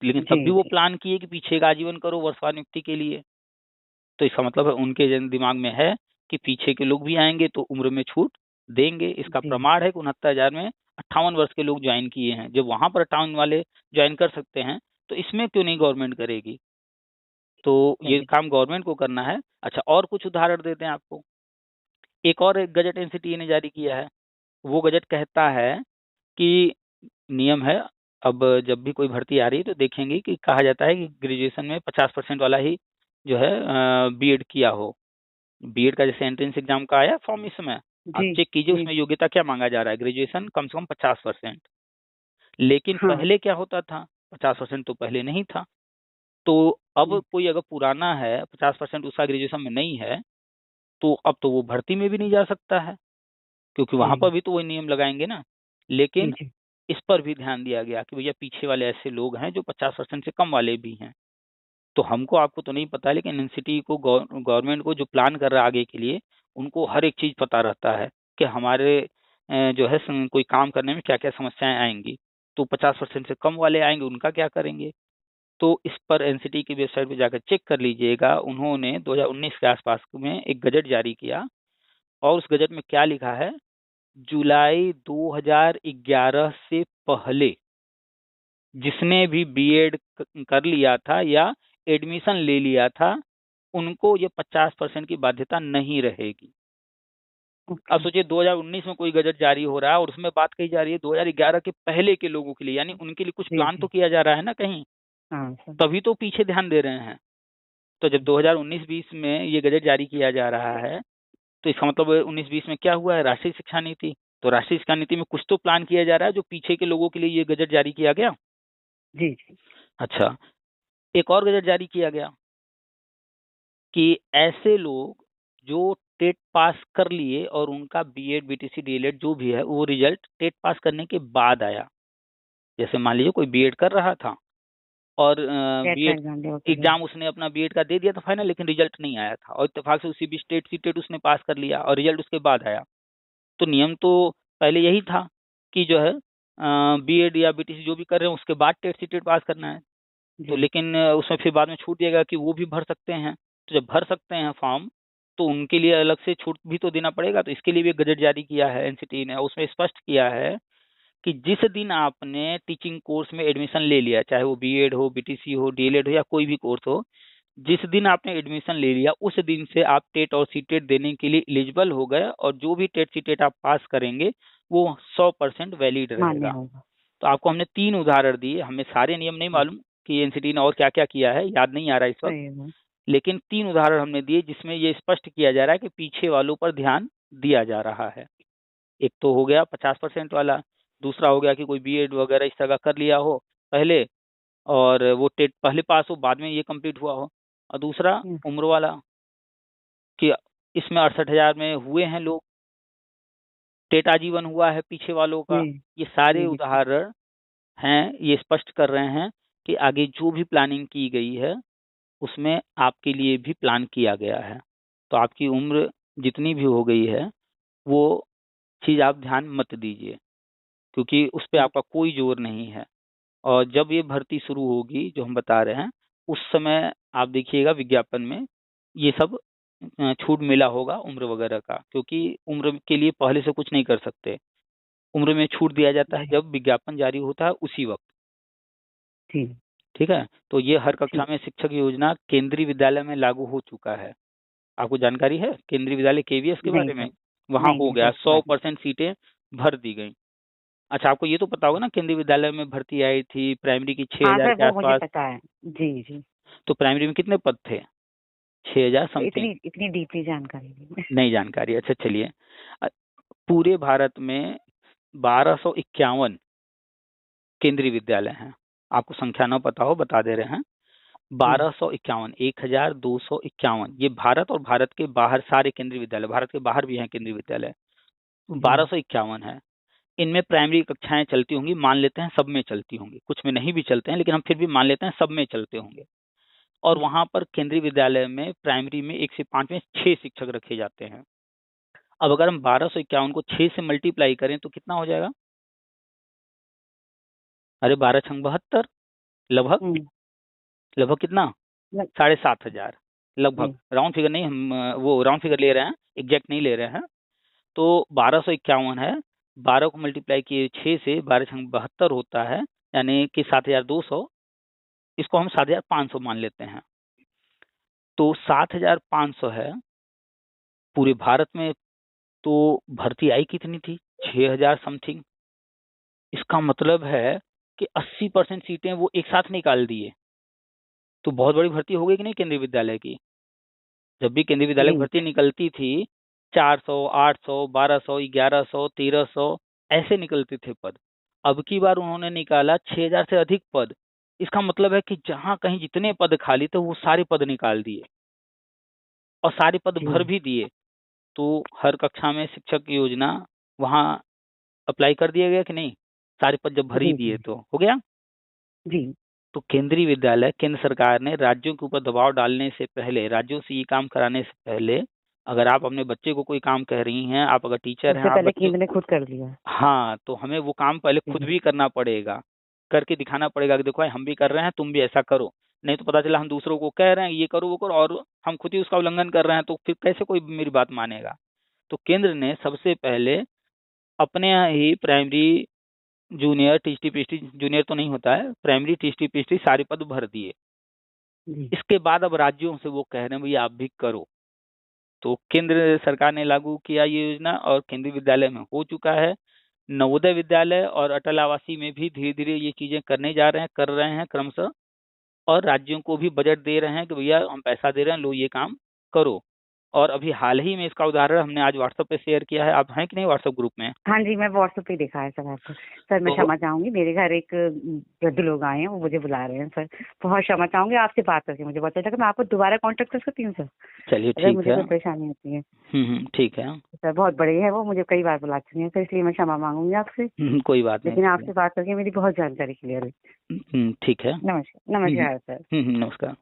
लेकिन जी तब भी वो जी प्लान किए कि पीछे का आजीवन करो वर्षवार नियुक्ति के लिए। तो इसका मतलब है उनके दिमाग में है कि पीछे के लोग भी आएंगे तो उम्र में छूट देंगे। इसका जी प्रमाण है कि 69,000 में 58 वर्ष के लोग ज्वाइन किए हैं। जब वहां पर 58 वाले ज्वाइन कर सकते हैं, तो इसमें क्यों नहीं गवर्नमेंट करेगी? तो ये चलिए। काम गवर्नमेंट को करना है। अच्छा, और कुछ उदाहरण देते हैं आपको। एक गजट एनसीटीए ने जारी किया है। वो गजट कहता है कि नियम है, अब जब भी कोई भर्ती आ रही है तो देखेंगे कि कहा जाता है कि ग्रेजुएशन में 50% वाला ही जो है बीएड किया हो। बीएड का जैसे एंट्रेंस एग्जाम का आया फॉर्म, इस समय आप जी चेक कीजिए जी उसमें योग्यता क्या मांगा जा रहा है, ग्रेजुएशन कम से कम 50%। लेकिन हाँ पहले क्या होता था, 50% तो पहले नहीं था। तो अब जी कोई अगर पुराना है, 50% उसका ग्रेजुएशन में नहीं है, तो अब तो वो भर्ती में भी नहीं जा सकता है, क्योंकि वहां पर जी भी तो वही नियम लगाएंगे ना। जी लेकिन जी इस पर भी ध्यान दिया गया कि भैया पीछे वाले ऐसे लोग हैं जो 50% से कम वाले भी हैं। तो हमको आपको तो नहीं पता, लेकिन एनसीटी को गवर्नमेंट को जो प्लान कर रहा है आगे के लिए, उनको हर एक चीज पता रहता है कि हमारे जो है कोई काम करने में क्या क्या समस्याएं आएंगी। तो 50% से कम वाले आएंगे, उनका क्या करेंगे? तो इस पर एनसीटी की वेबसाइट पे जाकर चेक कर लीजिएगा। उन्होंने 2019 के आसपास में एक गजट जारी किया, और उस गजट में क्या लिखा है, जुलाई 2011 से पहले जिसने भी बीएड कर लिया था या एडमिशन ले लिया था, उनको ये 50% की बाध्यता नहीं रहेगी। अब ओके। सोचिए 2019 में कोई गजट जारी हो रहा है और उसमें बात कही जा रही है 2011 के पहले के लोगों के लिए, यानी उनके लिए कुछ जी प्लान तो जी किया जा रहा है ना कहीं। हाँ सर। तभी तो पीछे ध्यान दे रहे हैं। तो जब 2019-20 में ये गजट जारी किया जा रहा है, तो इसका मतलब 19-20 में क्या हुआ है, राष्ट्रीय शिक्षा नीति। तो राष्ट्रीय शिक्षा नीति में कुछ तो प्लान किया जा रहा है जो पीछे के लोगों के लिए ये गजट जारी किया गया। जी जी। अच्छा, एक और गजट जारी किया गया कि ऐसे लोग जो टेट पास कर लिए और उनका बीएड, बीटीसी, डीएलएड जो भी है वो रिजल्ट टेट पास करने के बाद आया। जैसे मान लीजिए कोई बीएड कर रहा था और टेट का बीएड एग्जाम दे के लिए। एग्जाम उसने अपना बीएड का दे दिया था फाइनल, लेकिन रिजल्ट नहीं आया था और इत्तेफाक से उसी भी स्टेट सीटेट उसने पास कर लिया और रिजल्ट उसके बाद आया। तो नियम तो पहले यही था कि जो है बीएड या बीटीसी जो भी कर रहे हैं उसके बाद टेट सीटेट पास करना है। तो जी लेकिन उसमें फिर बाद में छूट दिया गया कि वो भी भर सकते हैं। तो जब भर सकते हैं फॉर्म, तो उनके लिए अलग से छूट भी तो देना पड़ेगा। तो इसके लिए भी एक गजट जारी किया है एनसीटी ने, उसमें स्पष्ट किया है कि जिस दिन आपने टीचिंग कोर्स में एडमिशन ले लिया, चाहे वो बीएड हो, बीटीसी हो, डीएलएड हो या कोई भी कोर्स हो, जिस दिन आपने एडमिशन ले लिया उस दिन से आप टेट और सीटेट देने के लिए एलिजिबल हो गए और जो भी टेट सीटेट आप पास करेंगे वो 100% वैलिड मान्य रहेगा। होगा। तो आपको हमने 3 उदाहरण दिए, हमें सारे नियम नहीं मालूम कि एनसीटी ने और क्या क्या किया है, याद नहीं आ रहा इस वक्त, सही है। लेकिन 3 उदाहरण हमने दिए जिसमें ये स्पष्ट किया जा रहा है कि पीछे वालों पर ध्यान दिया जा रहा है। एक तो हो गया 50% वाला, दूसरा हो गया कि कोई बीएड वगैरह इस तरह का कर लिया हो पहले और वो टेट पहले पास हो बाद में ये कंप्लीट हुआ हो, और दूसरा हम्म, उम्र वाला कि इसमें 68,000 में हुए हैं लोग, टेट आजीवन हुआ है पीछे वालों का। जी ये सारे जी जी। उदाहरण हैं, ये स्पष्ट कर रहे हैं कि आगे जो भी प्लानिंग की गई है उसमें आपके लिए भी प्लान किया गया है। तो आपकी उम्र जितनी भी हो गई है वो चीज़ आप ध्यान मत दीजिए, क्योंकि उस पे ठीक। आपका कोई जोर नहीं है। और जब ये भर्ती शुरू होगी जो हम बता रहे हैं, उस समय आप देखिएगा विज्ञापन में ये सब छूट मिला होगा उम्र वगैरह का, क्योंकि उम्र के लिए पहले से कुछ नहीं कर सकते। उम्र में छूट दिया जाता है जी जब विज्ञापन जारी होता है उसी वक्त। ठीक। ठीक है, तो ये हर कक्षा ठीक। में शिक्षक योजना केंद्रीय विद्यालय में लागू हो चुका है। आपको जानकारी है केंद्रीय विद्यालय केवीएस के नहीं बारे में? सर। वहाँ नहीं हो नहीं गया, सर, इसके बारे में। 100% सीटें भर दी गई। अच्छा, आपको ये तो पता होगा ना केंद्रीय विद्यालय में भर्ती आई थी प्राइमरी की हाँ 6,000 सर, के वो मुझे आसपास। पता है। जी जी। तो प्राइमरी में कितने पद थे? 6,000 तो समथिंग। इतनी इतनी डीपली जानकारी नहीं है। नहीं जानकारी, अच्छा चलिए। अ, पूरे भारत में 1251 केंद्रीय विद्यालय हैं। आपको संख्या ना पता हो बता दे रहे हैं। हम्म, 1251, 1251 ये भारत और भारत के बाहर सारे केंद्रीय विद्यालय, भारत के बाहर भी हैं केंद्रीय विद्यालय, जी 1251 है। इनमें प्राइमरी कक्षाएं चलती होंगी, मान लेते हैं सब में चलती होंगी, कुछ में नहीं भी चलते हैं लेकिन हम फिर भी मान लेते हैं सब में चलते होंगे। और वहां पर केंद्रीय विद्यालय में प्राइमरी में 1 से 5 में 6 शिक्षक रखे जाते हैं। अब अगर हम 1251 को 6 से मल्टीप्लाई करें तो कितना हो जाएगा? अरे 12 छंग 72, लगभग हम्म, लगभग कितना, लग- 7,500 लगभग। जी राउंड फिगर नहीं, हम वो राउंड फिगर ले रहे हैं, एग्जैक्ट नहीं ले रहे हैं। तो 1251 है, 12 को मल्टीप्लाई किए 6 से, 12 छंग 72 होता है, यानी कि 7,200। इसको हम 7,500 मान लेते हैं। तो 7,500 है पूरे भारत में। तो भर्ती आई कितनी थी? 6,000 समथिंग। इसका मतलब है कि 80% सीटें वो एक साथ निकाल दिए। तो बहुत बड़ी भर्ती हो गई कि नहीं केंद्रीय विद्यालय की? जब भी केंद्रीय विद्यालय की जी। भर्ती निकलती थी 400, 800, 1200, 1100, 1300 ऐसे निकलते थे पद। अब की बार उन्होंने निकाला 6,000 से अधिक पद। इसका मतलब है कि जहां कहीं जितने पद खाली थे वो सारे पद निकाल दिए और सारे पद जी भर भी दिए। तो हर कक्षा में शिक्षक योजना वहाँ अप्लाई कर दिया गया कि नहीं? सारे पद जब भर ही जी दिए जी तो हो गया। जी। तो केंद्रीय विद्यालय, केंद्र सरकार ने राज्यों के ऊपर दबाव डालने से पहले, राज्यों से ये काम कराने से पहले, अगर आप अपने बच्चे को कोई काम कह रही हैं, आप अगर टीचर हैं, उससे आप पहले बच्चे, केंद्र ने खुद कर लिया। हाँ, तो हमें वो काम पहले खुद जी भी करना पड़ेगा, करके दिखाना पड़ेगा कि देखो भाई हम भी कर रहे हैं, तुम भी ऐसा करो। नहीं तो पता चला हम दूसरों को कह रहे हैं ये करो वो करो और हम खुद ही उसका उल्लंघन कर रहे हैं, तो फिर कैसे कोई मेरी बात मानेगा? तो केंद्र ने सबसे पहले अपने यहाँ ही प्राइमरी, जूनियर, टीचटी पीटी, जूनियर तो नहीं होता है, प्राइमरी टीचटी पीटी सारे पद भर दिए। जी। इसके बाद अब राज्यों से वो कह रहे हैं भैया आप भी करो। तो केंद्र सरकार ने लागू किया ये योजना और केंद्रीय विद्यालय में हो चुका है। नवोदय विद्यालय और अटल आवासीय में भी धीरे धीरे ये चीजें करने जा रहे हैं, कर रहे हैं क्रमशः। और राज्यों को भी बजट दे रहे हैं कि भैया हम पैसा दे रहे हैं, लो ये काम करो। और अभी हाल ही में इसका उदाहरण हमने आज व्हाट्सएप पे शेयर किया है। आप हैं कि नहीं व्हाट्सएप ग्रुप में? हाँ जी, मैं व्हाट्सएप पे देखा है सर आपको। सर मैं तो क्षमा चाहूंगी, मेरे घर एक वृद्ध लोग आए हैं, वो मुझे बुला रहे हैं सर। बहुत क्षमा चाहूंगी, आपसे बात करके मुझे बहुत अच्छा लगा। मैं आपको दोबारा कांटेक्ट कर सकती हूँ सर, चलिए अगर ठीक मुझे है। कोई परेशानी होती है? ठीक है। सर बहुत बड़े हैं वो, मुझे कई बार बुला चुके हैं सर, इसलिए मैं क्षमा मांगूंगी आपसे। कोई बात नहीं। लेकिन आपसे बात करके मेरी बहुत जानकारी क्लियर हुई। ठीक है। नमस्कार, नमस्कार सर। नमस्कार।